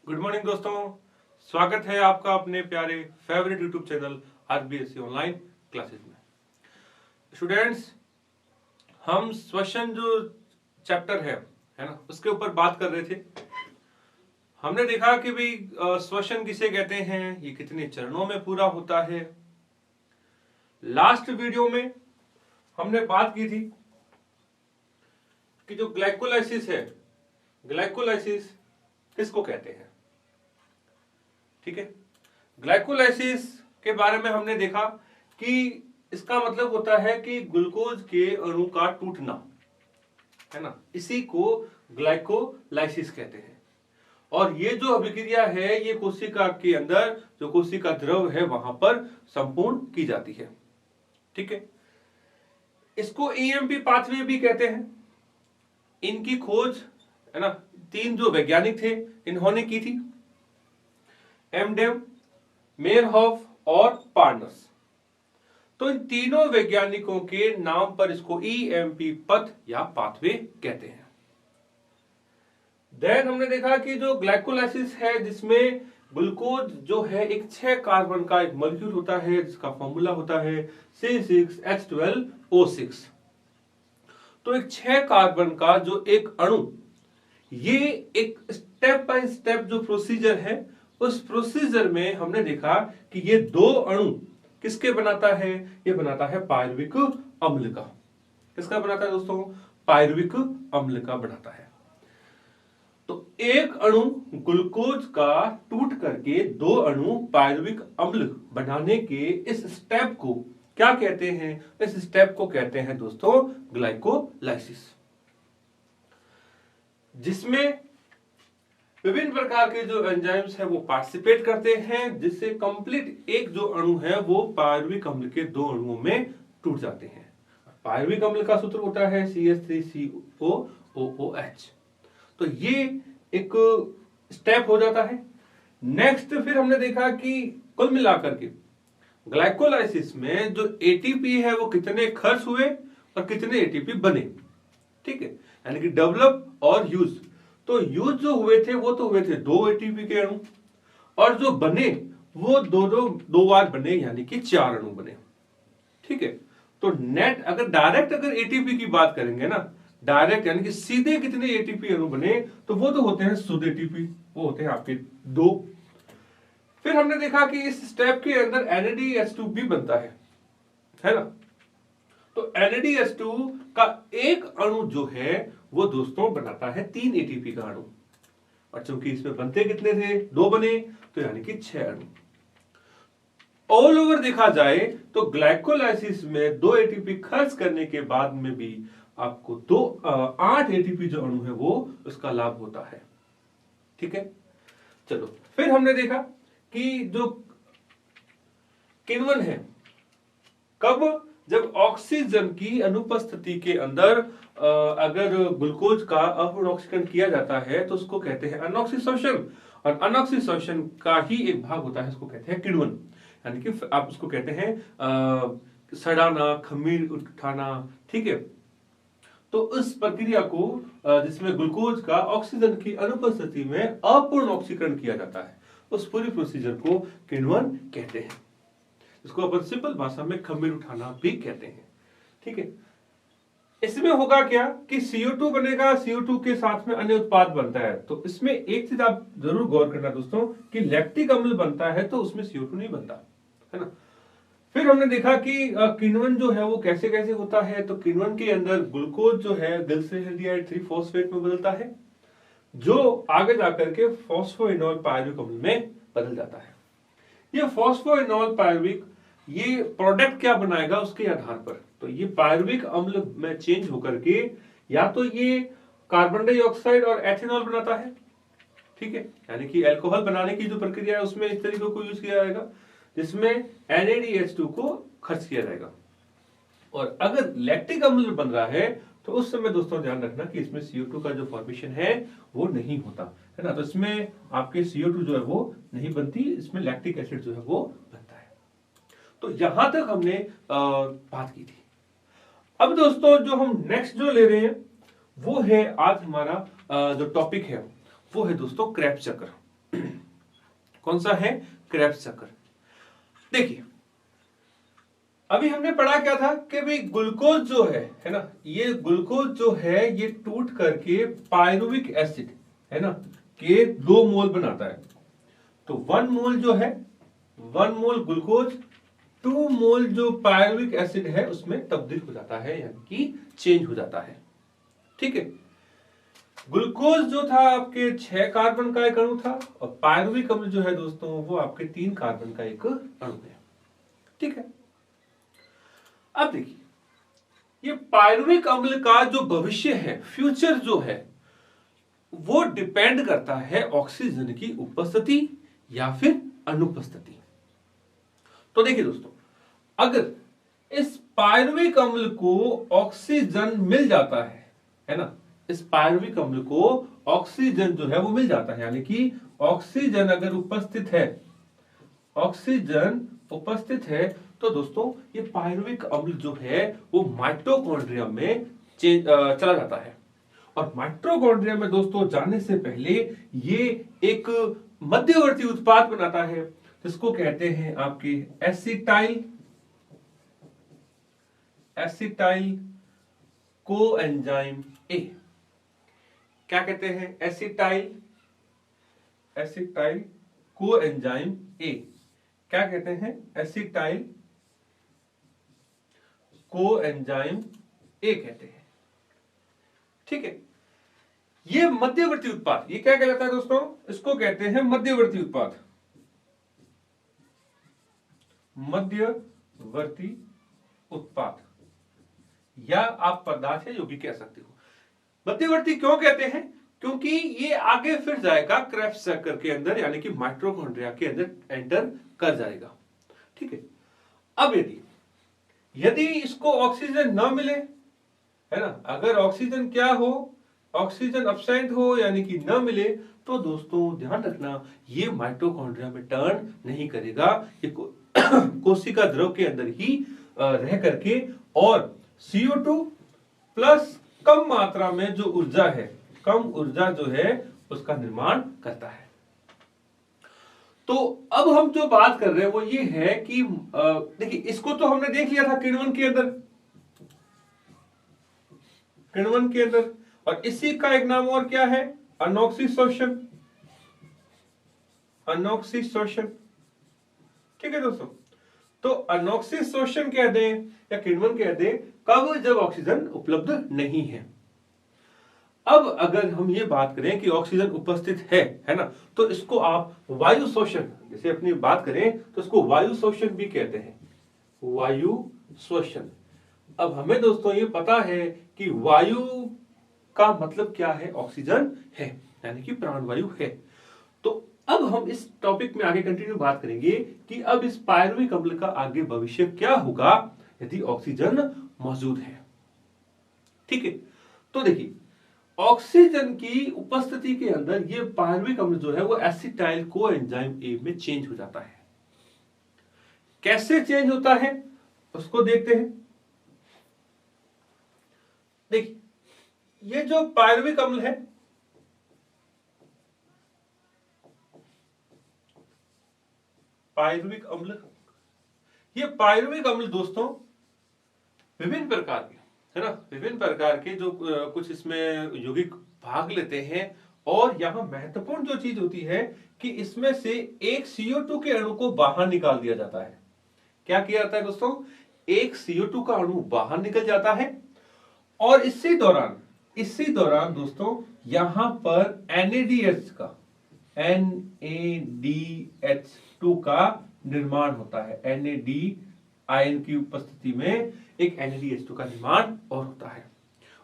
Good morning दोस्तों, स्वागत है आपका अपने प्यारे favourite YouTube channel RBSC online classes में। स्टूडेंट्स, हम श्वसन जो चैप्टर है ना, उसके ऊपर बात कर रहे थे। हमने देखा कि भाई श्वसन किसे कहते हैं, ये कितने चरणों में पूरा होता है। लास्ट वीडियो में हमने बात की थी कि जो ग्लाइकोलाइसिस है, ग्लाइकोलाइसिस किसको कहते हैं। ठीक है, ग्लाइकोलाइसिस के बारे में हमने देखा कि इसका मतलब होता है कि ग्लूकोज के अणु का टूटना, है ना, इसी को ग्लाइकोलाइसिस कहते हैं। और ये जो अभिक्रिया है ये कोशिका के अंदर जो कोशिका द्रव है वहां पर संपूर्ण की जाती है। ठीक है, इसको ईएमपी पाथवे भी कहते हैं। इनकी खोज, है ना, तीन जो वैज्ञानिक थे इन्होंने की थी, एमडेम, मेयरहॉफ और पार्नस। तो इन तीनों वैज्ञानिकों के नाम पर इसको ईएमपी पथ या पाथवे कहते हैं। देन हमने देखा कि जो ग्लाइकोलाइसिस है जिसमें ग्लूकोज जो है एक 6 कार्बन का एक मॉलिक्यूल होता है जिसका फॉर्मूला होता है C6H12O6। तो एक 6 कार्बन का जो एक अणु, ये एक स्टेप बाय स्टेप जो प्रोसीजर है, उस प्रोसीजर में हमने देखा कि ये दो अणु किसके बनाता है, ये बनाता है पायरुविक अम्ल का। किसका बनाता है दोस्तों? पायरुविक अम्ल का बनाता है। तो एक अणु ग्लूकोज का टूट करके दो अणु पायरुविक अम्ल बनाने के इस स्टेप को क्या कहते हैं? इस स्टेप को कहते हैं दोस्तों ग्लाइकोलाइसिस, जिसमें विभिन्न प्रकार के जो एंजाइम्स हैं वो पार्टिसिपेट करते हैं, जिससे कंप्लीट एक जो अणु है वो पायरुविक अम्ल के दो अणुओं में टूट जाते हैं। पायरुविक अम्ल का सूत्र होता है CH3COOH। तो ये एक स्टेप हो जाता है। नेक्स्ट फिर हमने देखा कि कुल मिलाकर के ग्लाइकोलाइसिस में जो एटीपी है वो कितने खर्च हुए और कितने एटीपी बने। ठीक है, यानी कि डेवलप और यूज। तो यूज जो हुए थे वो तो हुए थे 2 एटीपी के अणु, और जो बने वो दो बार बने, यानी कि 4 अणु बने। ठीक है, तो नेट अगर एटीपी की बात करेंगे ना, डायरेक्ट यानी कि सीधे कितने एटीपी अणु बने, तो वो तो होते हैं शुद्ध एटीपी, वो होते हैं आपके 2। फिर हमने देखा कि इस स्टेप के अंदर NADH2 भी बनता है ना। तो NADH2 का एक अणु जो है वो दोस्तों बनाता है 3 एटीपी का अणु, और चूंकि इसमें बनते कितने थे, 2 बने, तो यानी कि 6 अणु। ऑल ओवर देखा जाए तो ग्लाइकोलाइसिस में 2 एटीपी खर्च करने के बाद में भी आपको 8 एटीपी जो अणु है वो उसका लाभ होता है। ठीक है, चलो फिर हमने देखा कि जो किण्वन है, कब? जब ऑक्सीजन की अनुपस्थिति के अंदर अगर ग्लूकोज का अपूर्ण ऑक्सीकरण किया जाता है तो उसको कहते हैं अनऑक्सीशोषण, और अनऑक्सीशोषण का ही एक भाग होता है, इसको कहते हैं किण्वन। यानी कि आप उसको कहते हैं सड़ाना, खमीर उठाना। ठीक है, तो उस प्रक्रिया को जिसमें ग्लूकोज का ऑक्सीजन की अनुपस्थिति में अपूर्ण ऑक्सीकरण किया जाता है, उस पूरी प्रोसीजर को किण्वन कहते हैं, इसको अपन सिंपल भाषा में खमीर उठाना भी कहते हैं। ठीक है, इसमें होगा क्या कि CO2 बनेगा, CO2 के साथ में अन्य उत्पाद बनता है। तो इसमें एक चीज आप जरूर गौर करना दोस्तों कि लैक्टिक अम्ल बनता है तो उसमें CO2 नहीं बनता, है ना। फिर हमने देखा कि किण्वन जो है वो कैसे कैसे होता है। तो किण्वन के अंदर ग्लूकोज जो है ग्लिसरॉल्डिहाइड 3 फॉस्फेट में बदलता है, जो आगे जाकर के फॉस्फोइनोल पायरुविक अम्ल में बदल जाता है। ये फॉस्फोइनोल पायरुविक, ये प्रोडक्ट क्या बनाएगा उसके आधार पर, तो ये पायरुविक अम्ल में चेंज होकर के या तो ये कार्बन डाइऑक्साइड और एथेनॉल बनाता है। ठीक है, यानी कि अल्कोहल बनाने की जो प्रक्रिया है उसमें इस तरीके को यूज किया जाएगा, जिसमें NADH2 को खर्च किया जाएगा। और अगर लैक्टिक अम्ल बन रहा है तो उस समय दोस्तों ध्यान रखना कि इसमें CO2 का जो फॉर्मेशन है वो नहीं होता, है ना। तो इसमें आपके CO2 जो है वो नहीं बनती, इसमें लैक्टिक एसिड जो है वो बनता है। तो यहां तक हमने बात की थी। अब दोस्तों जो हम नेक्स्ट जो ले रहे हैं वो है, आज हमारा जो टॉपिक है वो है दोस्तों क्रेब्स चक्र। कौन सा है? क्रेब्स चक्कर। देखिए अभी हमने पढ़ा क्या था कि भाई ग्लूकोज जो है ना, ये ग्लूकोज जो है ये टूट करके पायरुविक एसिड है ना के 2 मोल बनाता है। तो 1 मोल जो है 1 मोल ग्लूकोज 2 मोल जो पायरुविक एसिड है उसमें तब्दील हो जाता है, यानी कि चेंज हो जाता है। ठीक है, ग्लूकोज जो था आपके 6 कार्बन का एक अणु था और पायरुविक अम्ल जो है दोस्तों वो आपके 3 कार्बन का एक अणु है। ठीक है, अब देखिए ये पायरुविक अम्ल का जो भविष्य है, फ्यूचर जो है, वो डिपेंड करता है ऑक्सीजन की उपस्थिति या फिर अनुपस्थिति। तो देखिए दोस्तों, अगर इस पायरुविक अम्ल को ऑक्सीजन मिल जाता है ना, इस पायरुविक अम्ल को ऑक्सीजन जो है वो मिल जाता है, यानी कि ऑक्सीजन अगर उपस्थित है, ऑक्सीजन उपस्थित है, तो दोस्तों ये पायरुविक अम्ल जो है वो माइटोकॉन्ड्रिया में चला जाता है। और माइटोकॉन्ड्रिया में दोस्तों जाने से पहले ये एक मध्यवर्ती उत्पाद बनाता है जिसको कहते हैं आपके एसिटाइल कोएंजाइम ए। क्या कहते हैं? Acetyl coenzyme A. क्या कहते हैं? एसिटाइल कोएंजाइम ए कहते हैं। ठीक है, ये मध्यवर्ती उत्पाद, ये क्या कहलाता है दोस्तों? इसको कहते हैं मध्यवर्ती उत्पाद, मध्यवर्ती उत्पाद, या आप पदार्थ है जो भी कह सकते हो। मध्यवर्ती क्यों कहते हैं? क्योंकि ये आगे फिर जाएगा क्रेब्स चक्कर के अंदर, यानी कि माइटोकॉन्ड्रिया के अंदर एंटर कर जाएगा। ठीक है, अब यदि इसको ऑक्सीजन ना मिले, है ना, अगर ऑक्सीजन क्या हो, ऑक्सीजन एब्सेंट हो यानी कि ना मिले, तो दोस्तों ध्यान रखना ये माइटोकॉन्ड्रिया में टर्न नहीं करेगा, ये कोशिका द्रव के अंदर ही रह करके और CO2 प्लस कम मात्रा में जो ऊर्जा है, कम ऊर्जा जो है उसका निर्माण करता है। तो अब हम जो बात कर रहे हैं वो ये है कि देखिए इसको तो हमने देख लिया था किण्वन के अंदर, और इसी का एक नाम और क्या है? अनॉक्सिशोषण। ठीक है दोस्तों, तो अनॉक्सिशोषण कह दें या किण्वन कह दें कब? जब ऑक्सीजन उपलब्ध नहीं है। अब अगर हम ये बात करें कि ऑक्सीजन उपस्थित है ना, तो इसको आप वायु शोषण, जैसे अपनी बात करें तो इसको वायु शोषण भी कहते हैं, वायु शोषण। अब हमें दोस्तों ये पता है कि वायु का मतलब क्या है? ऑक्सीजन है, यानी कि प्राणवायु है। तो अब हम इस टॉपिक में आगे कंटिन्यू बात करेंगे कि अब इस पायरुविक अम्ल का आगे भविष्य क्या होगा यदि ऑक्सीजन मौजूद है। ठीक है, तो देखिए ऑक्सीजन की उपस्थिति के अंदर ये पायरुविक अम्ल जो है वो एसिटाइल कोएंजाइम ए में चेंज हो जाता है। कैसे चेंज होता है उसको देखते हैं। देखिए ये जो पायरुविक अम्ल है, पायरुविक अम्ल, ये पायरुविक अम्ल दोस्तों विभिन्न प्रकार के है ना, विभिन्न प्रकार के जो कुछ इसमें यौगिक भाग लेते हैं। और यहां महत्वपूर्ण जो चीज होती है कि इसमें से एक CO2 के अणु को बाहर निकाल दिया जाता है। क्या किया जाता है दोस्तों? एक CO2 का अणु बाहर निकल जाता है और इसी दौरान दोस्तों यहां पर NADH का निर्माण होता है। NAD आयन की उपस्थिति में एक NADH2 का निर्माण और होता है।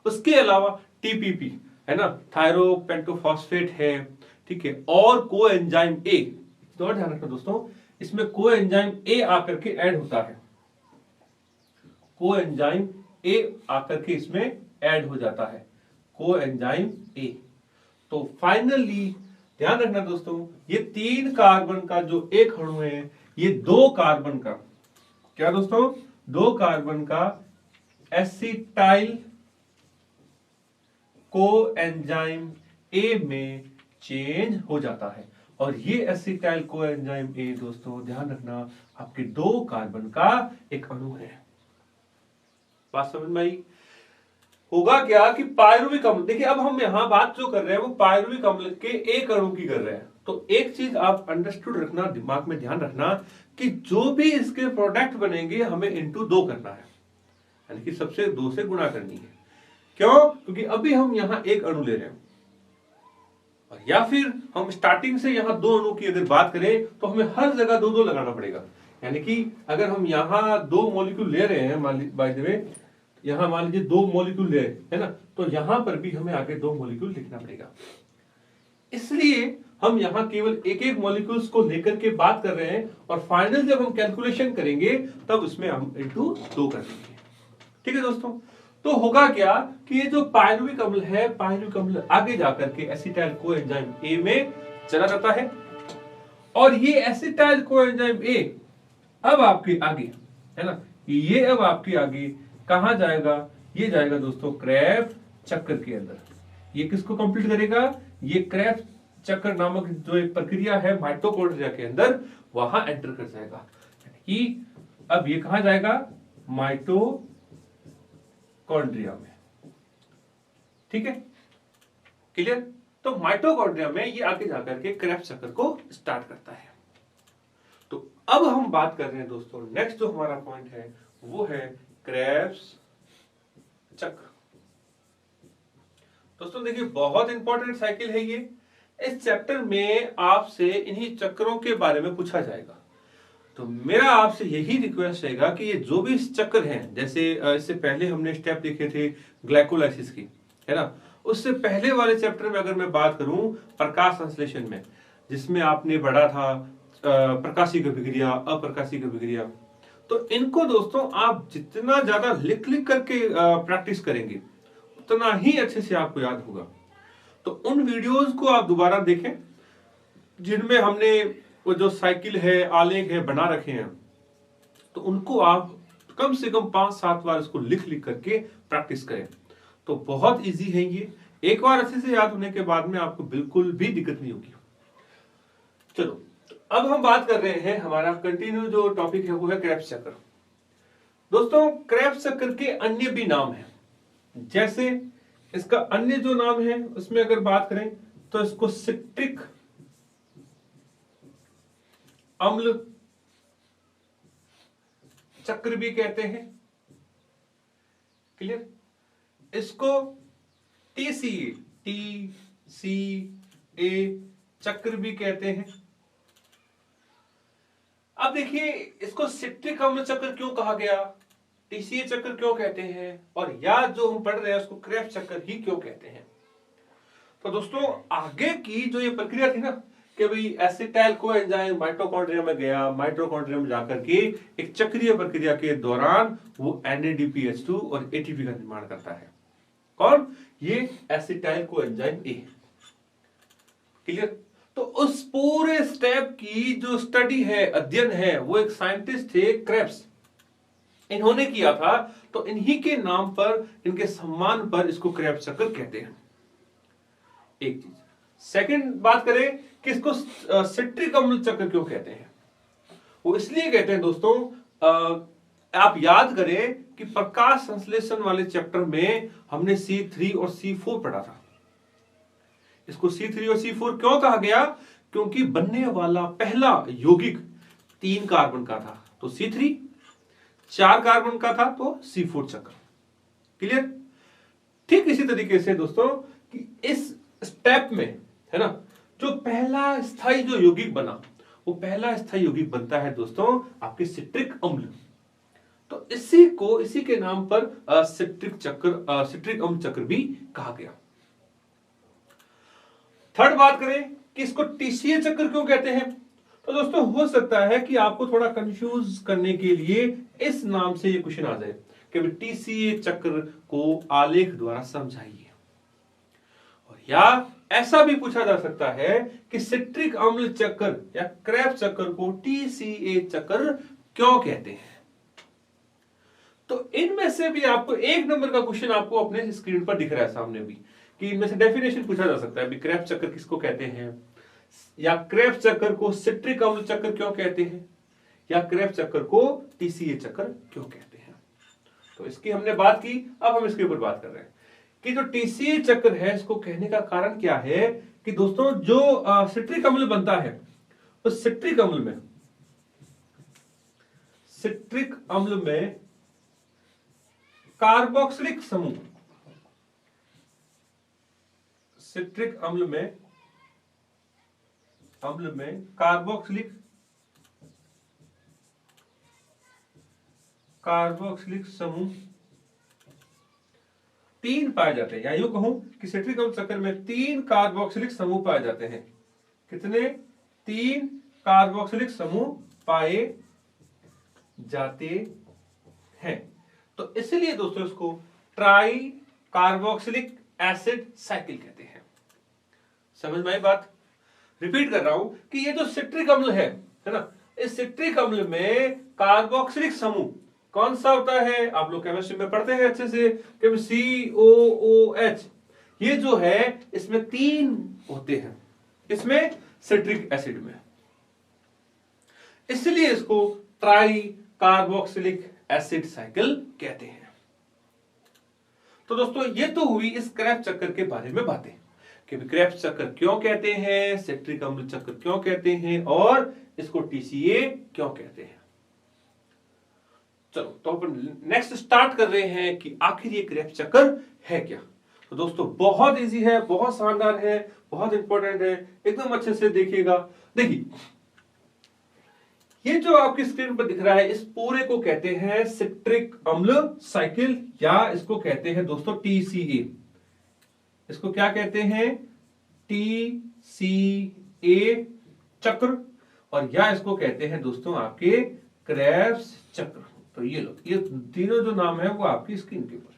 उसके अलावा TPP है ना, थायरोपेंटोफॉस्फेट है, ठीक है, और कोएंजाइम ए, तो ध्यान रखना दोस्तों, इसमें कोएंजाइम ए आकर के ऐड होता है, कोएंजाइम ए आकर के इसमें ऐड हो जाता है, कोएंजाइम ए। तो फाइनली ध्यान रखना दोस्तों, ये 3 कार्बन का जो एक अणु है, ये 2 कार्बन का, क्या दोस्तों? 2 कार्बन का एसिटाइल कोएंजाइम ए में चेंज हो जाता है। और ये एसिटाइल कोएंजाइम ए दोस्तों ध्यान रखना आपके 2 कार्बन का एक अणु है। बात समझ में आई? होगा क्या कि पायरुविक अम्ल, देखिए अब हम यहां बात जो कर रहे हैं वो पायरुविक अम्ल के एक अणु की कर रहे हैं। तो एक चीज आप अंडरस्टूड रखना, दिमाग में ध्यान रखना कि जो भी इसके प्रोडक्ट बनेंगे हमें इंटू 2 करना है, यानी कि सबसे 2 से गुणा करनी है। क्यों? क्योंकि अभी हम यहां एक अणु ले रहे हैं, और या फिर हम स्टार्टिंग से यहां 2 अणु की अगर बात करें तो हमें हर जगह 2-2 लगाना पड़ेगा। यानी कि अगर हम यहां 2 मॉलिक्यूल ले रहे हैं, बाय द वे यहां मान लीजिए 2 मॉलिक्यूल ले रहे है ना, तो यहां पर भी हमें आगे 2 मॉलिक्यूल लिखना पड़ेगा। इसलिए हम यहां केवल एक एक मॉलिक्यूल्स को लेकर के बात कर रहे हैं, और फाइनल जब हम कैलकुलेशन करेंगे तब उसमें हम इंटू 2 कर देंगे। ठीक है दोस्तों? तो होगा क्या कि ये जो पायरुविक अम्ल है, पायरुविक अम्ल आगे जाकर के एसिटाइल कोएंजाइम ए में चला जाता है, और ये एसिटाइल कोएंजाइम ए अब आपके आगे है ना, ये अब आपके आगे कहां जाएगा? ये जाएगा दोस्तों क्रेब्स चक्र के अंदर। ये किसको कंप्लीट करेगा? ये क्रेब्स चक्र नामक जो एक प्रक्रिया है माइटोकॉन्ड्रिया के अंदर, वहां एंटर कर जाएगा। यानी कि अब ये कहां जाएगा? माइटोकॉन्ड्रिया में। ठीक है, क्लियर? तो माइटोकॉन्ड्रिया में ये आगे जाकर के क्रेब्स चक्र को स्टार्ट करता है। तो अब हम बात कर रहे हैं दोस्तों, नेक्स्ट जो हमारा पॉइंट है वो है क्रेब्स चक्र। दोस्तों देखिए बहुत इंपॉर्टेंट साइकिल है ये। इस चैप्टर में आपसे इन्हीं चक्रों के बारे में पूछा जाएगा। तो मेरा आपसे यही रिक्वेस्ट रहेगा कि ये जो भी चक्र हैं, जैसे इससे पहले हमने स्टेप देखे थे ग्लाइकोलाइसिस की, है ना, उससे पहले वाले चैप्टर में अगर मैं बात करूं प्रकाश संश्लेषण में, जिसमें आपने पढ़ा था प्रकाशिक अभिक्रिया, अप्रकाशिक अभिक्रिया, तो इनको दोस्तों आप जितना ज्यादा लिख लिख करके प्रैक्टिस करेंगे उतना ही अच्छे से आपको याद होगा। तो उन वीडियोस को आप दोबारा देखें जिनमें हमने वो जो साइकिल है, आलेख है बना रखे हैं, तो उनको आप कम से कम 5-7 बार इसको लिख लिख करके प्रैक्टिस करें। तो बहुत इजी है ये, एक बार अच्छे से याद होने के बाद में आपको बिल्कुल भी दिक्कत नहीं होगी। चलो अब हम बात कर रहे हैं, हमारा कंटिन्यू जो टॉपिक है वो है क्रेब्स चक्र। दोस्तों क्रेब्स चक्र के अन्य भी नाम हैं, जैसे इसका अन्य जो नाम है उसमें अगर बात करें तो इसको सिट्रिक अम्ल चक्र भी कहते हैं। क्लियर? इसको TCA चक्र भी कहते हैं। अब देखिए इसको सिट्रिक अम्ल चक्र क्यों कहा गया, TCA चक्र क्यों कहते हैं, और या जो हम पढ़ रहे हैं उसको क्रेब्स चक्र ही क्यों कहते हैं। तो दोस्तों आगे की जो ये प्रक्रिया थी ना कि भाई एसिटाइल कोएंजाइम माइटोकॉन्ड्रिया में गया, माइटोकॉन्ड्रिया में जाकर के एक चक्रीय प्रक्रिया के दौरान वो NADPH2 और ATP का निर्माण करता है। कौन? ये एसिटाइल कोएंजाइम ए। क्लियर? तो उस पूरे स्टेप की जो स्टडी है, अध्ययन है, वो एक साइंटिस्ट थे क्रेब्स, इन्होंने किया था। तो इन्हीं के नाम पर, इनके सम्मान पर इसको क्रेब्स चक्र कहते हैं। एक चीज। सेकंड बात करें कि इसको सिट्रिक अम्ल चक्र क्यों कहते हैं, वो इसलिए कहते हैं दोस्तों, आप याद करें कि प्रकाश संश्लेषण वाले चैप्टर में हमने C3 और C4 पढ़ा था। इसको C3 और C4 क्यों कहा गया? क्योंकि बनने वाला पहला यौगिक 3 कार्बन का था तो C3, 4 कार्बन का था तो C4 चक्र। क्लियर? ठीक इसी तरीके से दोस्तों कि इस स्टेप में है ना, जो पहला स्थायी जो यौगिक बना, वो पहला स्थायी यौगिक बनता है दोस्तों आपके सिट्रिक अम्ल। तो इसी के नाम पर सिट्रिक अम्ल चक्र भी कहा गया। थर्ड बात करें कि इसको TCA चक्र क्यों कहते हैं, तो दोस्तों हो सकता है कि आपको थोड़ा कंफ्यूज करने के लिए इस नाम से ये क्वेश्चन आ जाए कि TCA चक्र को आलेख द्वारा समझाइए, और या ऐसा भी पूछा जा सकता है कि सिट्रिक अम्ल चक्र या क्रेब्स चक्र को TCA चक्र क्यों कहते हैं। तो इनमें से भी आपको 1 नंबर का क्वेश्चन आपको अपने स्क्रीन पर दिख रहा है सामने भी, कि इनमें से डेफिनेशन पूछा जा सकता है, क्रेब्स चक्र किसको कहते हैं, या क्रेब्स चक्कर को सिट्रिक अम्ल चक्कर क्यों कहते हैं, या क्रेब्स चक्कर को टीसीए चक्कर क्यों कहते हैं। तो इसकी हमने बात की, अब हम इसके ऊपर बात कर रहे हैं कि जो टीसीए चक्र है इसको कहने का कारण क्या है कि दोस्तों जो सिट्रिक अम्ल बनता है उस सिट्रिक अम्ल में कार्बोक्सिलिक समूह, सिट्रिक अम्ल में कार्बोक्सिलिक समूह 3 पाए जाते हैं, या यूं कहूं कि सिट्रिक अम्ल चक्कर में 3 कार्बोक्सिलिक समूह पाए जाते हैं। कितने? 3 कार्बोक्सिलिक समूह पाए जाते हैं। तो इसलिए दोस्तों इसको ट्राई कार्बोक्सिलिक एसिड साइकिल कहते हैं। समझ में आई बात? रिपीट कर रहा हूं कि ये जो सिट्रिक अम्ल है ना, इस सिट्रिक अम्ल में कार्बोक्सिलिक समूह कौन सा होता है, आप लोग केमिस्ट्री में पढ़ते हैं अच्छे से, COOH, ये जो है इसमें 3 होते हैं, इसमें सिट्रिक एसिड में, इसलिए इसको ट्राई कार्बोक्सिलिक एसिड साइकिल कहते हैं। तो दोस्तों ये तो हुई इस क्रेब्स चक्कर के बारे में बातें कि क्रेब्स चक्कर क्यों कहते हैं, सिट्रिक अम्ल चक्कर क्यों कहते हैं और इसको टीसीए क्यों कहते हैं। चलो तो अपन नेक्स्ट स्टार्ट कर रहे हैं कि आखिर ये क्रेब्स चक्कर है क्या। तो दोस्तों बहुत इजी है, बहुत शानदार है, बहुत इंपॉर्टेंट है, एकदम अच्छे से देखिएगा। देखिए ये जो आपकी स्क्रीन पर दिख रहा है इस पूरे को कहते हैं सिट्रिक अम्ल साइकिल, या इसको कहते हैं दोस्तों टीसीए। इसको क्या कहते हैं? टीसीए चक्र, और या इसको कहते हैं दोस्तों आपके क्रेब्स चक्र। तो ये लो, ये तीनों जो नाम है वो आपकी स्क्रीन के ऊपर।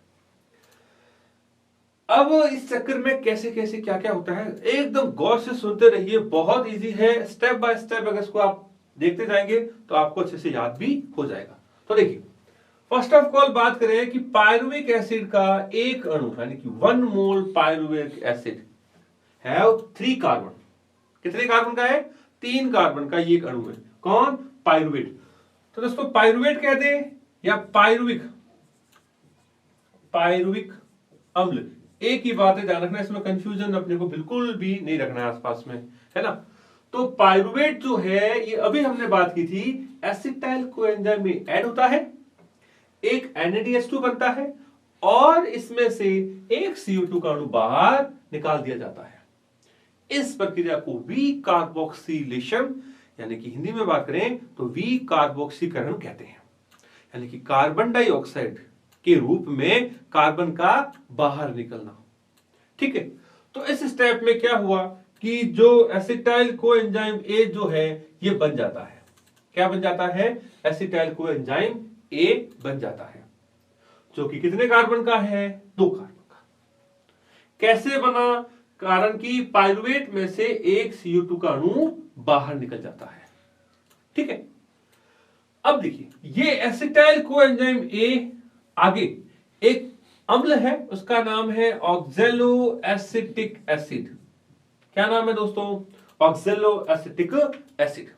अब इस चक्कर में कैसे कैसे क्या क्या होता है एकदम गौर से सुनते रहिए, बहुत इजी है, स्टेप बाय स्टेप अगर इसको आप देखते जाएंगे तो आपको अच्छे से याद भी हो जाएगा। तो देखिए फर्स्ट ऑफ ऑल बात करें कि पायरुविक एसिड का एक अणु यानी कि 1 मोल पायरुविक एसिड हैव 3 कार्बन। कितने कार्बन का है? 3 कार्बन का ये एक अणु है। कौन? पायरुवेट। तो दोस्तों पायरुवेट कहते हैं या पायरुविक अम्ल, एक ही बात है, ध्यान रखना, इसमें कंफ्यूजन अपने को बिल्कुल भी नहीं रखना है आसपास में, है ना। तो पायरुवेट जो है ये अभी हमने बात की थी, एसिटाइल कोएंजाइम में ऐड होता है, एक NADH2 बनता है और इसमें से एक CO2 का अणु बाहर निकाल दिया जाता है। इस प्रक्रिया को वी कार्बोक्सिलेशन यानी कि हिंदी में बात करें तो वी कार्बोक्सीकरण कहते हैं, यानी कि कार्बन डाइऑक्साइड के रूप में कार्बन का बाहर निकलना। ठीक है, तो इस स्टेप में क्या हुआ कि जो एसिटाइल कोएंजाइम ए जो है ये बन जाता है। क्या बन जाता है? एसिटाइल कोएंजाइम ए बन जाता है, जो कि कितने कार्बन का है? 2 कार्बन का। कैसे बना? कारण कि पायरुवेट में से एक CO2 का अणु बाहर निकल जाता है। ठीक है, अब देखिए ये एसिटाइल कोएंजाइम ए आगे एक अम्ल है, उसका नाम है ऑक्सैलो एसिटिक एसिड। क्या नाम है दोस्तों? Oxalo acetic acid.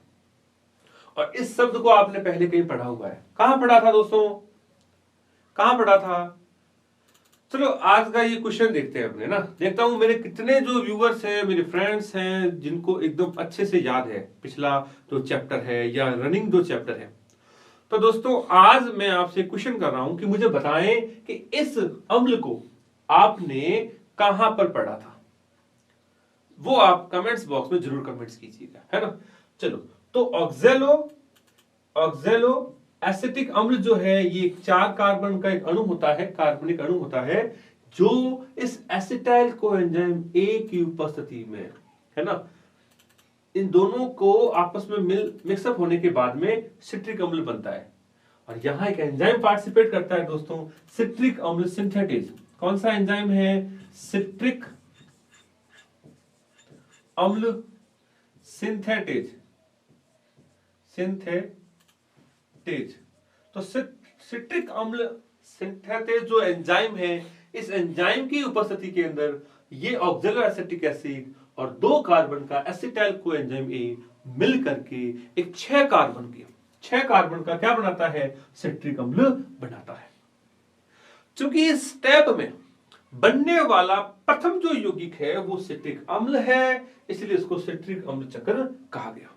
और इस शब्द को आपने पहले कहीं पढ़ा हुआ है। कहां पढ़ा था दोस्तों? कहां पढ़ा था? चलो आज का ये क्वेश्चन देखते हैं अपने ना। देखता हूं मेरे कितने जो व्यूअर्स हैं, मेरे फ्रेंड्स हैं, जिनको एकदम अच्छे से याद है पिछला जो चैप्टर है या रनिंग जो चैप्टर है। तो दोस्तों आज मैं आपसे क्वेश्चन कर रहा हूं कि मुझे बताएं कि इस अम्ल को आपने कहां पर पढ़ा था। वो आप कमेंट्स बॉक्स में जरूर कमेंट्स कीजिएगा, है ना। चलो तो ऑक्सैलो एसिटिक अम्ल जो है ये 4 कार्बन का एक अणु होता है, कार्बनिक अणु होता है, जो इस एसिटाइल कोएंजाइम ए की उपस्थिति में, है ना, इन दोनों को आपस में मिक्सअप होने के बाद में सिट्रिक अम्ल बनता है। और यहां एक एंजाइम पार्टिसिपेट करता है दोस्तों, सिट्रिक अम्ल सिंथेटेज। कौन सा एंजाइम है? सिट्रिक अम्ल सिंथेटेज। तो सिट्रिक अम्ल सिंथेटेज जो एंजाइम है, इस एंजाइम की उपस्थिति के अंदर ये ऑक्सैलो एसिटिक एसिड और 2 कार्बन का एसिटाइल कोएंजाइम ए मिल करके एक 6 कार्बन का क्या बनाता है, सिट्रिक अम्ल बनाता है। चूंकि इस स्टेप में बनने वाला प्रथम जो यौगिक है वो सिट्रिक अम्ल है, इसलिए इसको सिट्रिक अम्ल चक्र कहा गया।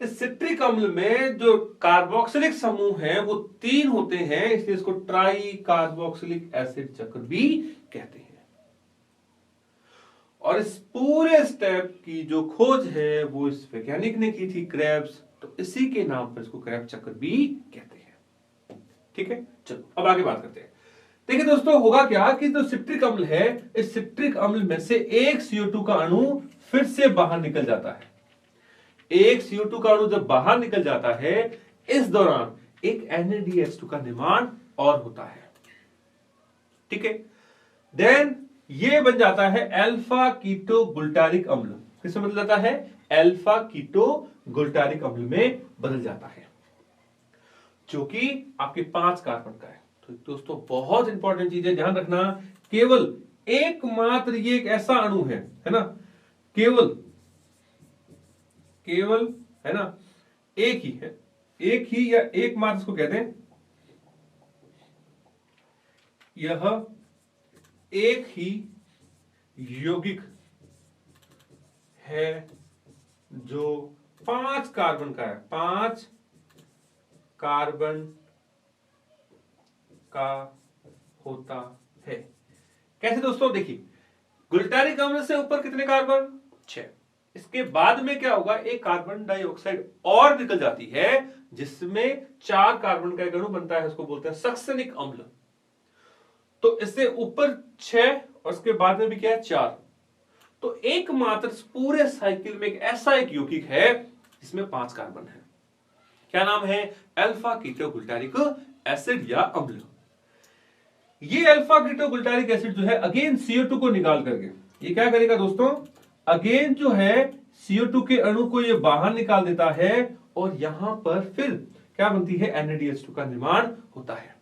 इस सिट्रिक अम्ल में जो कार्बोक्सिलिक समूह है वो 3 होते हैं, इसलिए इसको ट्राई कार्बोक्सिलिक एसिड चक्र भी कहते हैं। और इस पूरे स्टेप की जो खोज है वो इस वैज्ञानिक ने की थी, क्रेब्स, तो इसी के नाम पर इसको क्रेब्स चक्र भी कहते हैं। ठीक है, चलो अब आगे बात करते हैं। देखिए दोस्तों, होगा क्या कि जो सिट्रिक अम्ल है, इस सिट्रिक अम्ल में से एक CO2 का अणु फिर से बाहर निकल जाता है। एक CO2 का अणु जब बाहर निकल जाता है, इस दौरान एक NADH2 का निर्माण और होता है। ठीक है, देन ये बन जाता है अल्फा कीटो गुल्टारिक अम्ल। किसमें बदल जाता है, अल्फा कीटो गुल्टारिक अम्ल में बदल जाता है, जो कि आपके 5 कार्बन का है। तो दोस्तों बहुत इंपॉर्टेंट चीज है, ध्यान रखना, केवल एकमात्र ये एक ऐसा अणु है ना, केवल है ना, एक ही है, एक ही या एकमात्र इसको कहते हैं, यह एक ही यौगिक है जो 5 कार्बन का है, 5 कार्बन का होता है। कैसे दोस्तों, देखिए गुल्टारिक अम्ल से ऊपर कितने कार्बन, 6। इसके बाद में क्या होगा, एक कार्बन डाइऑक्साइड और निकल जाती है जिसमें 4 कार्बन का एक अणु बनता है, उसको बोलते हैं सक्सेनिक अम्ल। तो इससे ऊपर 6 और उसके बाद में भी क्या है, 4। तो एकमात्र पूरे साइकिल में एक ऐसा एक यौगिक है जिसमें 5 कार्बन है। क्या नाम है, अल्फा कीटो गुल्टारिक एसिड या अम्ल। ये अल्फा कीटो गुल्टारिक एसिड जो है अगेन CO2 को निकाल करके ये क्या करेगा दोस्तों, अगेन जो है CO2 के अणु को ये बाहर निकाल देता है और यहां पर फिर क्या बनती है, NADH2 का निर्माण होता है।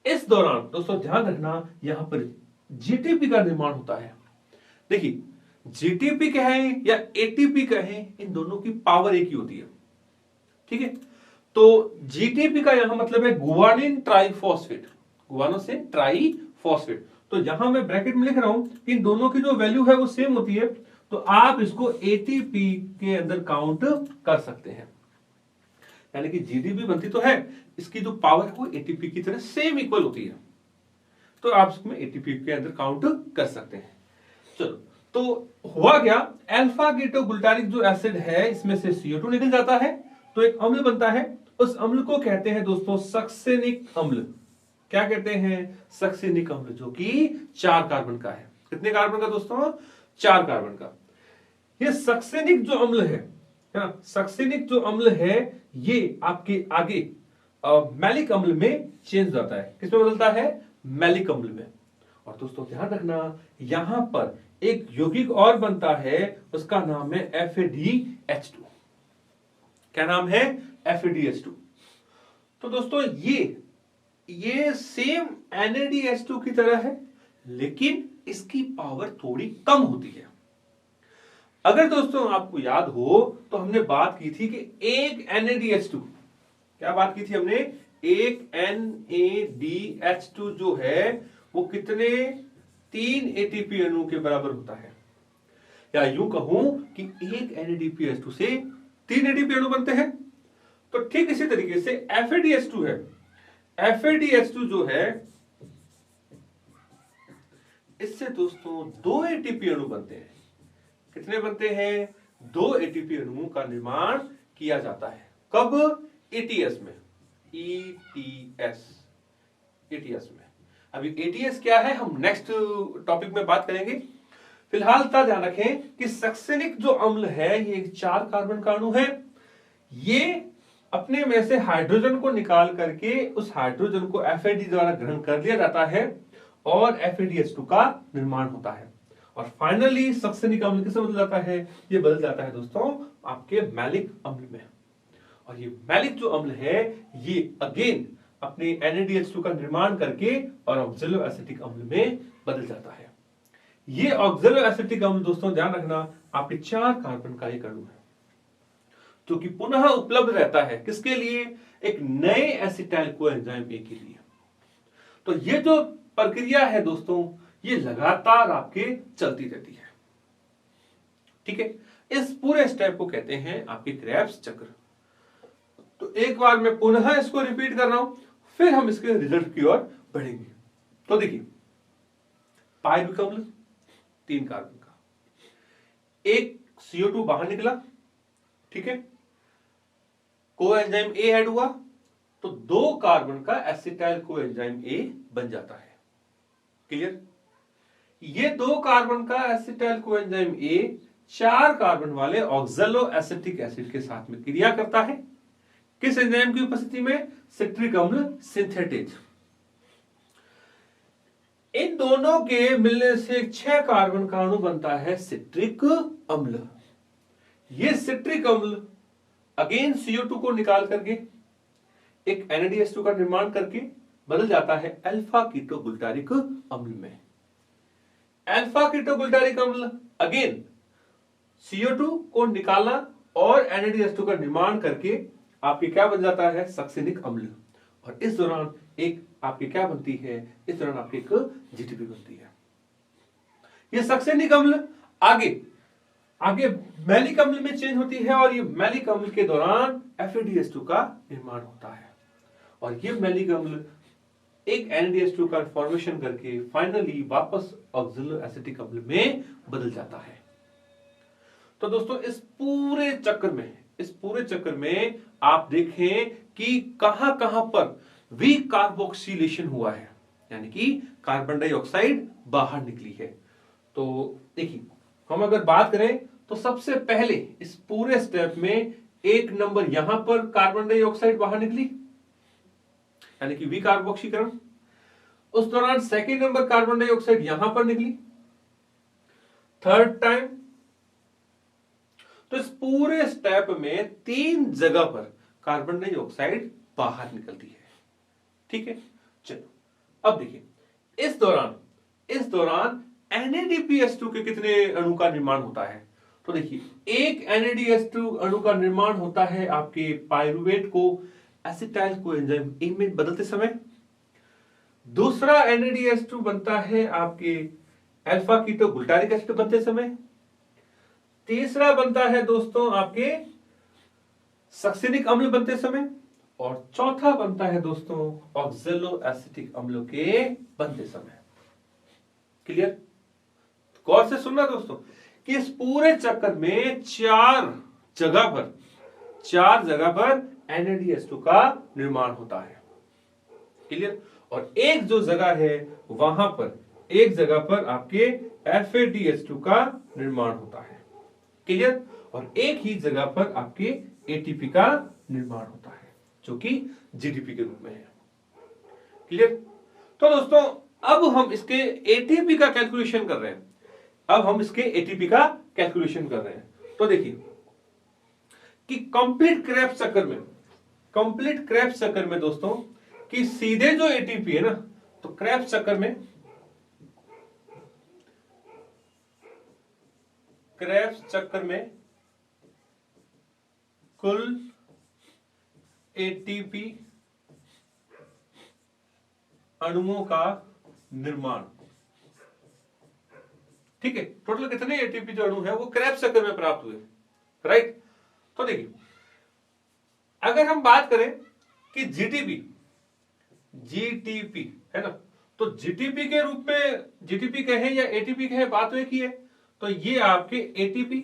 इस दौरान दोस्तों ध्यान रखना, यहां पर GTP का निर्माण होता है। देखिए GTP कहें या ATP कहें, इन दोनों की पावर एक ही होती है। ठीक है, तो GTP का यहां मतलब है गुवानिन ट्राइफॉस्फेट, गुवानो से ट्राइफॉस्फेट। तो यहां मैं ब्रैकेट में लिख रहा हूं कि इन दोनों की जो वैल्यू है वो सेम होती है, तो आप इसको ATP के अंदर काउंट कर सकते हैं। यानी कि GTP बनती तो है, इसकी जो पावर है वो ATP की तरह सेम इक्वल होती है, तो आप इसमें ATP के अंदर काउंट कर सकते हैं। चलो, तो हुआ क्या, अल्फा कीटो गुल्टारिक जो एसिड है इसमें से CO2 निकल जाता है, तो एक अम्ल बनता है। उस अम्ल को कहते हैं दोस्तों सक्सेनिक अम्ल। क्या कहते हैं, सक्सेनिक अम्ल, जो कि 4 कार्बन का है। कितने कार्बन का दोस्तों, 4 कार्बन का। ये सक्सेनिक जो अम्ल है ना, सक्सेनिक जो अम्ल है ये आपके आगे मैलिक अम्ल में चेंज हो जाता है। किसमें बदलता है, मैलिक अम्ल में। और दोस्तों ध्यान रखना, यहां पर एक यौगिक और बनता है, उसका नाम है FADH2। क्या नाम है, FADH2। तो दोस्तों ये सेम NADH2 की तरह है, लेकिन इसकी पावर थोड़ी कम होती है। अगर दोस्तों आपको याद हो तो हमने बात की थी कि एक NADH2, क्या बात की थी हमने, एक NADH2 जो है वो कितने, 3 ATP अणु के बराबर होता है। या यूं कहूं कि एक NADPH2 से 3 ATP अणु बनते हैं। तो ठीक इसी तरीके से FADH2 है, FADH2 जो है इससे दोस्तों 2 ATP अणु बनते हैं। कितने बनते हैं, 2 ATP अणुओं का निर्माण किया जाता है। कब, ATS में, ETS में। अभी ATS क्या है हम नेक्स्ट टॉपिक में बात करेंगे। फिलहाल ध्यान रखें कि सक्सेनिक जो अम्ल है ये 4 कार्बन का अणु है। ये अपने में से हाइड्रोजन को निकाल करके उस हाइड्रोजन को FAD द्वारा ग्रहण कर लिया जाता है और FADH2 का निर्माण होता है। और फाइनली सक्सेनिक अम्ल किससे बदल जाता है, ये बदल जाता है दोस्तों आपके मैलिक अम्ल में। और ये मैलिक जो अम्ल है ये अगेन अपने NADH2 का निर्माण करके और ऑक्सैलो एसिटिक अम्ल में बदल जाता है। ये ऑक्सलो एसिटिक अम्ल दोस्तों ध्यान रखना आपके 4 कार्बन का एक अणु है, जो कि पुनः उपलब्ध रहता है किसके लिए? एक नए एसिटाइल कोएंजाइम ए के लिए। तो ये जो प्रक्रिया है दोस्तों, ये लगातार आपके चलती रहती है। ठीक है, इस पूरे स्टेप को कहते हैं आपके क्रेब्स चक्र। तो एक बार मैं पुनः इसको रिपीट कर रहा हूं, फिर हम इसके रिजल्ट की ओर बढ़ेंगे। तो देखिए, पाइरुविक अम्ल 3 कार्बन का, एक CO2 बाहर निकला, ठीक है, कोएंजाइम ए ऐड हुआ, तो 2 कार्बन का एसिटाइल कोएंजाइम ए बन जाता है। क्लियर? ये 2 कार्बन का एसिटाइल कोएंजाइम ए 4 कार्बन वाले ऑक्सलो एसिटिक एसिड के साथ में क्रिया करता है। किस एंजाइम की उपस्थिति में? सिट्रिक अम्ल सिंथेटेज। इन दोनों के मिलने से 6 कार्बन का अणु बनता है सिट्रिक अम्ल। ये सिट्रिक अम्ल अगेन CO2 को निकाल करके एक NADH2 का निर्माण करके बदल जाता है अल्फा कीटोगुल्टारिक अम्ल में। अल्फा कीटोगुल्टारिक अम्ल अगेन CO2 को निकालना और NADH2 का निर्माण करके आपके क्या बन जाता है? सक्सेनिक अम्ल। और इस दौरान एक आपकी क्या बनती है? इस दौरान आपकी एक GTP बनती है। ये सक्सेनिक अम्ल आगे आगे मैलिक अम्ल में चेंज होती है और ये मैलिक अम्ल के दौरान FADH2 का निर्माण होता है और ये मैलिक अम्ल एक NADH2 का फॉर्मेशन करके फाइनली वापस ऑक्सलो एसिटिक अम्ल में बदल जाता है। तो दोस्तों इस पूरे चक्कर में आप देखें कि कहां पर वीक कार्बोक्सिलेशन हुआ है, यानी कि कार्बन डाइऑक्साइड बाहर निकली है। तो देखिए, हम अगर बात करें तो सबसे पहले इस पूरे स्टेप में 1 नंबर यहां पर कार्बन डाइऑक्साइड बाहर निकली, यानी कि वी कार्बोक्सीकरण। उस दौरान सेकेंड नंबर कार्बन डाइऑक्साइड यहां पर निकली, थर्ड टाइम। तो इस पूरे स्टेप में 3 जगह पर कार्बन डाइऑक्साइड बाहर निकलती है। ठीक है, चलो अब देखिए, इस दौरान NADPH2 के कितने अणु का निर्माण होता है? तो देखिए, एक NADH2 अणु का निर्माण होता है आपके पाइरुवेट को एसिटाइल कोएंजाइम ए में बदलते समय। दूसरा NADH2 बनता है आपके अल्फा कीटोगुल्टारिक एसिड बनते समय। तीसरा बनता है दोस्तों आपके सक्सेनिक अम्ल बनते समय। और चौथा बनता है दोस्तों ऑक्सलो एसिटिक अम्लों के बनते समय। क्लियर? गौर से सुनना दोस्तों कि इस पूरे चक्कर में 4 जगह पर NADH2 का निर्माण होता है। क्लियर? और एक जो जगह है वहां पर एक जगह पर आपके FADH2 का निर्माण होता है। क्लियर? और एक ही जगह पर आपके ATP का निर्माण होता है, जो कि GDP के रूप में है। क्लियर? तो दोस्तों अब हम इसके ATP का कैलकुलेशन कर रहे हैं। तो देखिए कि कंप्लीट क्रेब्स चक्कर में दोस्तों कि सीधे जो ATP है ना, तो क्रेब्स चक्कर में कुल ATP अणुओं का निर्माण, ठीक है, टोटल कितने ATP जो अणु है वो क्रेब्स चक्कर में प्राप्त हुए, राइट? तो देखिए, अगर हम बात करें कि GTP है ना, तो GTP के रूप में GTP कहें या ATP कहें, बात तो एक ही है। तो ये आपके ATP।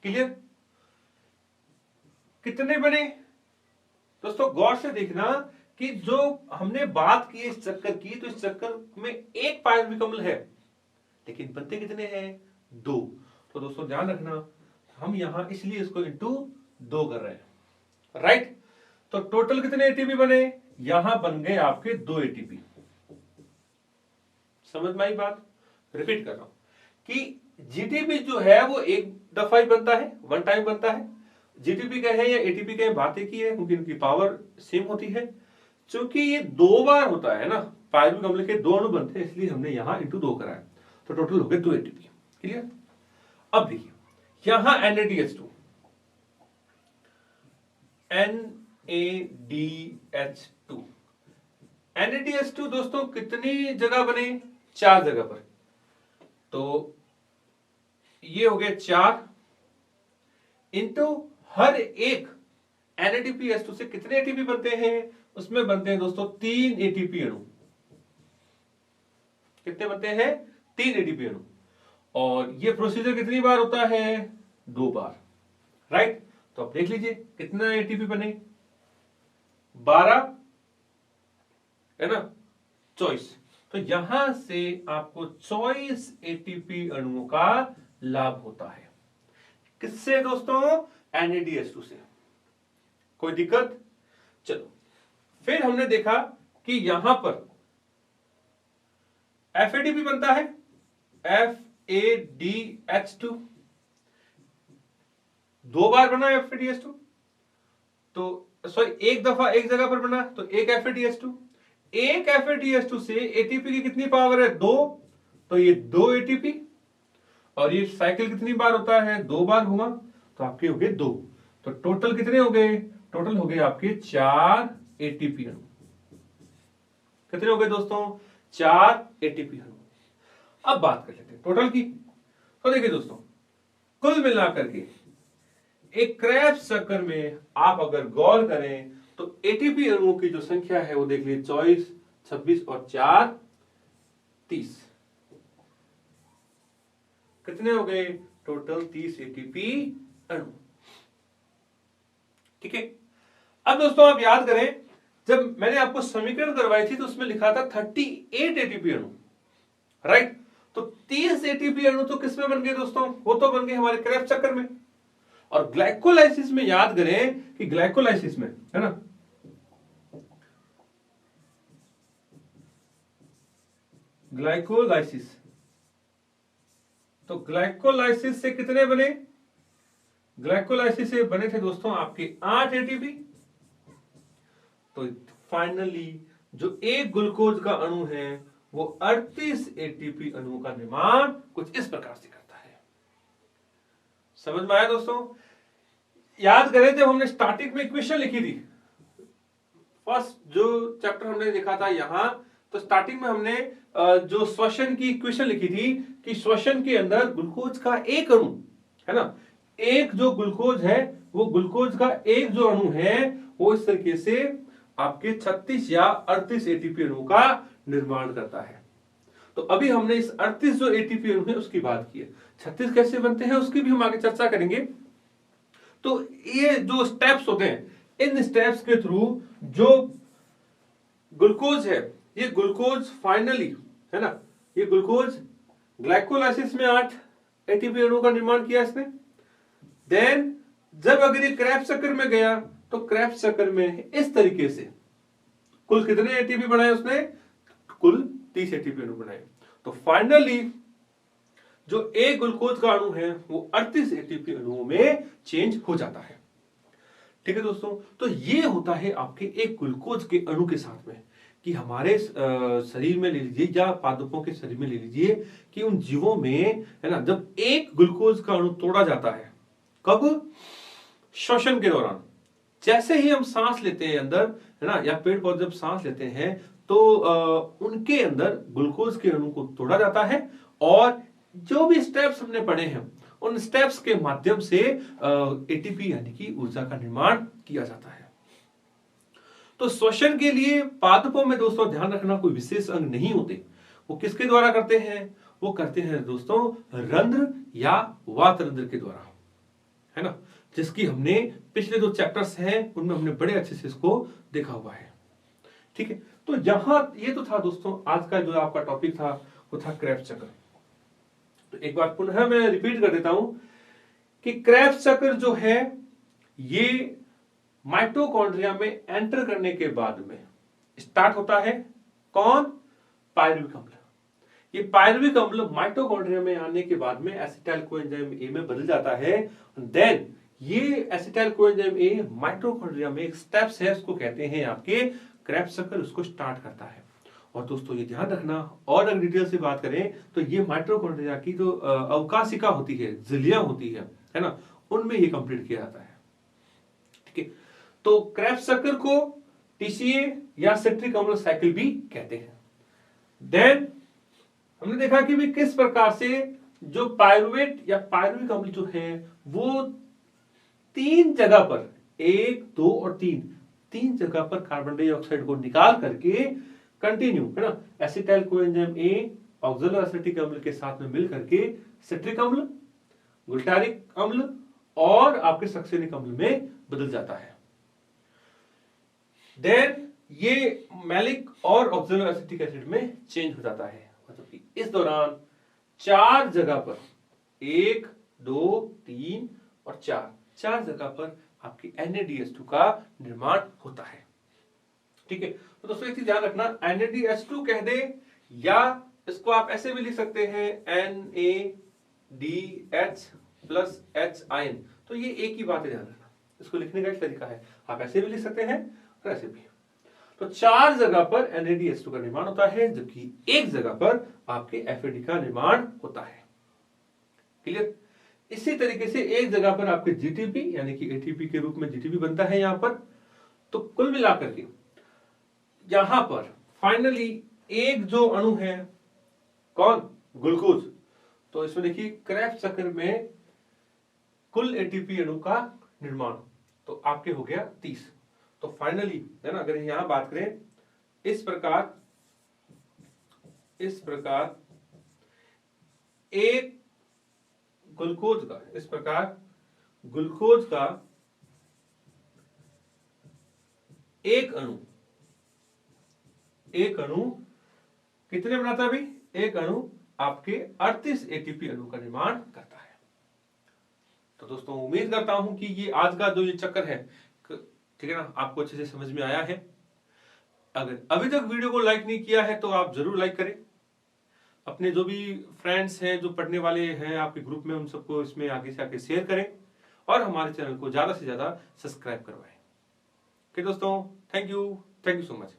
क्लियर? कितने बने दोस्तों? गौर से देखना कि जो हमने बात की इस चक्कर की, तो इस चक्कर में एक पाइरुविक अम्ल है, लेकिन बनते कितने हैं? 2। तो दोस्तों ध्यान रखना, हम यहां इसलिए इसको इंटू 2 कर रहे हैं, राइट? तो टोटल कितने ATP बने? यहां बन गए आपके 2 ATP। समझ में आई बात? रिपीट कर रहा हूं कि GTP जो है वो एक दफा ही बनता है, वन टाइम बनता है। GTP कहें या ATP कहें, बात एक ही है, क्योंकि इनकी पावर सेम होती है। चूंकि ये 2 बार होता है ना, पायरुविक अम्ल के 2 अणु बनते हैं, इसलिए हमने यहां इंटू 2 कराया, तो टोटल हो गए 2 एटीपी। क्लियर? अब देखिए यहां NADH2 NADH2 दोस्तों कितनी जगह बने? 4 जगह पर। तो ये हो गए 4 इंटू हर एक NADPH2 से कितने एटीपी बनते हैं? उसमें बनते हैं दोस्तों 3 एटीपी अणु। कितने बनते हैं? 3 एटीपी अणु। और ये प्रोसीजर कितनी बार होता है? 2 बार। राइट? तो अब देख लीजिए कितना एटीपी बने? 12 है ना, 24। तो यहां से आपको 24 एटीपी अणुओं का लाभ होता है। किससे दोस्तों? NADH2 से। कोई दिक्कत? चलो फिर हमने देखा कि यहां पर FADP बनता है, FADH2 2 बार बना FADH2, तो सॉरी एक दफा एक जगह पर बना, तो एक FADH2। एक FADH2 से एटीपी की कितनी पावर है? 2, तो ये 2 एटीपी। और ये साइकिल कितनी बार होता है? 2 बार हुआ, तो आपके हो गए 2। तो टोटल कितने हो गए? टोटल हो गए आपके 4 एटीपी अणु। कितने हो गए दोस्तों? 4 एटीपी अणु। अब बात कर लेते हैं टोटल की। तो देखिए दोस्तों, कुल मिलाकर के एक क्रेब्स चक्कर में आप अगर गौर करें तो एटीपी अणुओं की जो संख्या है वो देख लीजिए 24, 26 और 4 30। कितने हो गए? टोटल 30 एटीपी अणु। ठीक है। अब दोस्तों आप याद करें, जब मैंने आपको समीकरण करवाई थी तो उसमें लिखा था 38 एटीपी अणु। राइट? तो 30 एटीपी अणु तो किसमें बन गए दोस्तों? वो तो बन गए हमारे क्रेब्स चक्कर में। और ग्लाइकोलाइसिस में याद करें कि ग्लाइकोलाइसिस में है ना, ग्लाइकोलाइसिस, तो ग्लाइकोलाइसिस से कितने बने? ग्लाइकोलाइसिस से बने थे दोस्तों आपके 8 एटीपी। तो फाइनली जो एक ग्लूकोज का अणु है वो 38 एटीपी अणुओं का निर्माण कुछ इस प्रकार से करता है। समझ में आया दोस्तों? याद करें जब हमने स्टार्टिंग में इक्वेशन लिखी थी, फर्स्ट जो चैप्टर हमने देखा था यहां, तो स्टार्टिंग में हमने जो श्वसन की इक्वेशन लिखी थी कि श्वसन के अंदर ग्लूकोज का एक अणु है ना, एक जो ग्लूकोज है वो ग्लूकोज का एक जो अणु है वो इस तरीके से आपके 36 या 38 एटीपी अणु का निर्माण करता है। तो अभी हमने इस 38 जो एटीपी अणु है उसकी बात की है। 36 कैसे बनते हैं उसकी भी हम आगे चर्चा करेंगे। तो ये जो स्टेप्स होते हैं, इन स्टेप्स के थ्रू जो ग्लूकोज है, ये ग्लूकोज फाइनली है ना, ये ग्लूकोज ग्लाइकोलाइसिस में 8 एटीपी अणु का निर्माण किया इसने। देन जब अगर ये क्रेब्स चक्कर में गया तो क्रेब्स चक्कर में इस तरीके से कुल कितने एटीपी बनाए उसने? कुल 30 एटीपी अणु बनाए। तो फाइनली जो एक ग्लूकोज का अणु है वो 38 एटीपी अणुओं में चेंज हो जाता है। ठीक है दोस्तों, तो ये होता है आपके एक ग्लूकोज के अणु के साथ में कि हमारे शरीर में ले लीजिए या पादपों के शरीर में ले लीजिए कि उन जीवों में है ना, जब एक ग्लूकोज का अणु तोड़ा जाता है, कब? श्वसन के दौरान। जैसे ही हम सांस लेते हैं अंदर है ना, या पेड़ पौधे जब सांस लेते हैं तो उनके अंदर ग्लूकोज के अणु को तोड़ा जाता है और जो भी स्टेप्स हमने पढ़े हैं उन स्टेप्स के माध्यम से एटीपी यानी कि ऊर्जा का निर्माण किया जाता है। तो श्वसन के लिए पादपों में दोस्तों ध्यान रखना कोई विशेष अंग नहीं होते। वो किसके द्वारा करते हैं? वो करते हैं दोस्तों रंध्र या वातरंध्र के द्वारा, है ना, जिसकी हमने पिछले 2 चैप्टर्स हैं उनमें हमने बड़े अच्छे से इसको देखा हुआ है। ठीक है, तो यहां ये तो था दोस्तों आज का जो आपका टॉपिक था वो था क्रेब्स चक्र। तो एक बार पुनः मैं रिपीट कर देता हूं कि क्रेब्स चक्र जो है ये माइटोकॉन्ड्रिया में एंटर करने के बाद में स्टार्ट होता है। कौन? पायरुविक अम्ल। ये पायरुविक अम्ल माइटोकॉन्ड्रिया में आने के बाद में एसिटाइल कोएंजाइम ए में बदल जाता है। देन ये एसिटाइल कोएंजाइम ए माइटोकॉन्ड्रिया में एक स्टेप्स है, उसको कहते हैं आपके क्रेब्स सर्कल उसको स्टार्ट करता है। और दोस्तों ये ध्यान रखना, और अगर डिटेल से बात करें तो ये माइटोकॉन्ड्रिया की जो अवकाशिका होती है, झिल्लियां होती है ना, उनमें ये कंप्लीट किया जाता है। ठीक है, तो क्रेब्स सर्कल को टीसीए या सिट्रिक अम्ल साइकिल भी कहते हैं। देन हमने देखा कि भी किस प्रकार से जो पायरुवेट या पायरुविक अम्ल जो है वो 3 जगह पर, 1, 2 और 3 जगह पर कार्बन डाइऑक्साइड को निकाल करके कंटिन्यू, है ना, एसिटाइल कोएंजाइम ए ऑक्सलो एसिटिक अम्ल के साथ में मिल करके सिट्रिक अम्ल, गुल्टारिक अम्ल और आपके सक्सेनिक अम्ल में बदल जाता है। देन ये मैलिक और ऑक्सलो एसिटिक एसिड में चेंज हो जाता है। मतलब कि इस दौरान 4 जगह पर, 1, 2, 3 और 4 जगह पर आपकी NaDH2 का निर्माण होता है। ठीक है, तो दोस्तों एक चीज ध्यान रखना, NaDH2 कह दे या इसको आप ऐसे भी लिख सकते हैं NaDH प्लस H आयन, तो ये एक ही बात है, ध्यान रखना। इसको लिखने का एक तरीका है, आप ऐसे भी लिख सकते हैं और ऐसे भी। तो 4 जगह पर NaDH2 का निर्माण होता है, जबकि एक जगह पर आपके FAD का निर्माण होता है। क्लियर? इसी तरीके से एक जगह पर आपके GTP यानी कि ATP के रूप में GTP बनता है यहां पर। तो कुल मिलाकर के यहां पर फाइनली एक जो अणु है, कौन? ग्लूकोज। तो इसमें देखिए क्रेब्स सर्कल में कुल ATP अणु का निर्माण तो आपके हो गया 30। तो फाइनली, है ना, अगर यहां बात करें इस प्रकार एक ग्लूकोज का, इस प्रकार ग्लूकोज का एक अणु कितने बनाता है भाई? एक अणु आपके 38 ATP अणु का निर्माण करता है। तो दोस्तों उम्मीद करता हूं कि ये आज का जो ये चक्कर है, ठीक है ना, आपको अच्छे से समझ में आया है। अगर अभी तक वीडियो को लाइक नहीं किया है तो आप जरूर लाइक करें। अपने जो भी फ्रेंड्स हैं, जो पढ़ने वाले हैं आपके ग्रुप में, उन सबको इसमें आगे से आगे शेयर करें और हमारे चैनल को ज्यादा से ज्यादा सब्सक्राइब करवाएं। ओके दोस्तों, थैंक यू सो मच।